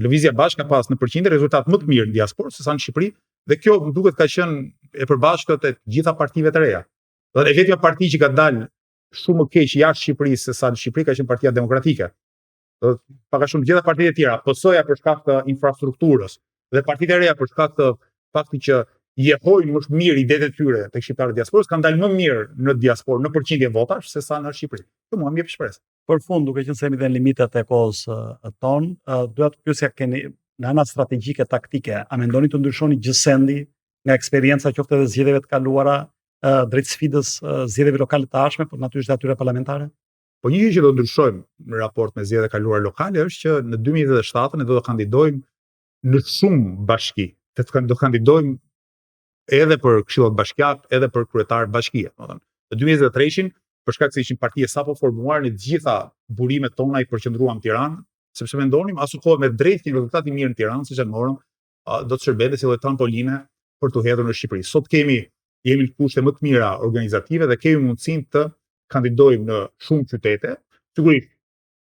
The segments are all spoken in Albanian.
Lëvizja Bashkë ka pas në përqindje rezultat më të mirë në diasporë se sa në Shqipëri, dhe kjo më duket ka qenë e përbashkët e gjitha partive të reja. Dhe e vetmja parti që ka dalë shumë më keq jashtë Shqipërisë se sa në Shqipëri ka qenë Partia Demokratike. Dhe paka shumë gjitha partitë e tjera, PS-ja për shkak të infrastrukturës dhe partitë e reja për shkak të faktit që jehojnë më mirë idetë e tyre tek shqiptarët e diasporës, kanë dalë më mirë në diasporë në përqindje votash se sa në Shqipëri. Kjo mua më jep shpresë. Për fund, duke qenë se jemi dhe në limitet e kohës tonë, doja të pyesja keni në ana strategjike taktike, a mendoni të ndryshoni gjësendi nga eksperienca qoftë edhe zgjedhjeve të kaluara drejt sfidës zgjedhjeve lokale të ardhshme, por natyrisht atyre parlamentare? Po një gjë që do ndryshojmë në raport me zgjedhjet e kaluara lokale është që në 2027 ne do të kandidojmë në shumë bashki. Do kandidojmë edhe për këshillat bashkiake, edhe për kryetar bashkie. Në 2023-shin, për shkak se ishin partije sapo formuar, në të gjitha burimet tona i përqendruam në Tiranë, sepse mendonim asukohet me drejt një rezultat i mirë në Tiranë, siç e morëm, do të shërbente si lloj trampoline për të hedhur në Shqipëri. Sot jemi në kushte më të mira organizative dhe kemi mundësinë të kandidojmë në shumë qytete, sigurisht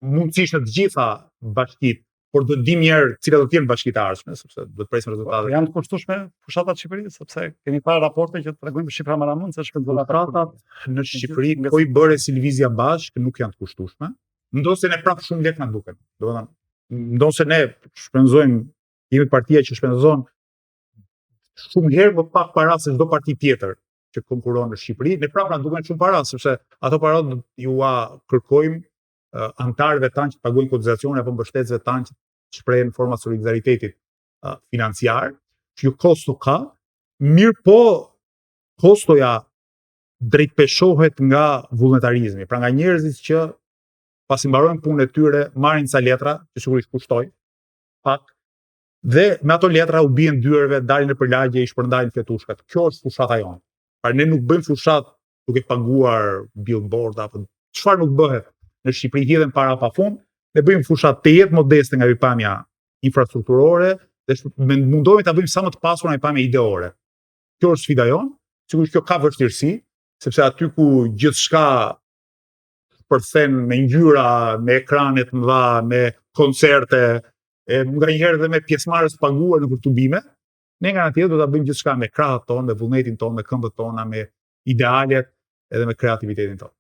mundësisht në të gjitha bashkitë, por do të dimë herë cilat do të jenë bashkitë e ardhshme, sepse do të presim rezultatet. Janë të kushtueshme fushatat në Shqipëri, sepse kemi parë raporte që tregojnë për shifra maramund se fushatat në Shqipëri po i bëre si lëvizja bashkë nuk janë të kushtueshme. Ndoshta ne prapë shumë lehtë na duken. Domethënë, ndoshta ne shpenzojmë, jemi partia që shpenzon shumë herë më pak para se çdo parti tjetër që konkuron në Shqipëri. Ne prapë na duken shumë para, sepse ato para ju kërkojmë antarëve tanë që pagojnë kotizacione apo mbështetësve tanë që shprehen forma solidaritetit financiar, që kosto ka, mirë po kostoja drejtpeshohet nga vullnetarizmi, pra nga njerëzit që pasi mbarojnë punën e tyre, marrin ca letra, që sigurisht kushtojnë pak, dhe me ato letra u bien dyerve, dalin në përlagje, i shpërndajnë fletushkat. Kjo është fushata jonë. Pra ne nuk bëjmë fushat duke paguar billboard apo çfarë nuk bëhet në Shqipëri, hidhen para pafund, ne bëjmë fushat të jetë modeste nga pikpamja infrastrukturore dhe mundohemi ta bëjmë sa më të pasur nga pikpamja ideore. Kjo është sfida jonë. Sigurisht kjo ka vështirësi, sepse aty ku gjithçka përthen me ngjyra, me ekrane të mëdha, me koncerte, nganjëherë edhe me pjesëmarrës të paguar në përtubime, ne nga ana tjetër do ta bëjmë gjithçka me krahët tonë, me vullnetin tonë, me këmbët tona, me idealet edhe me kreativitetin tonë.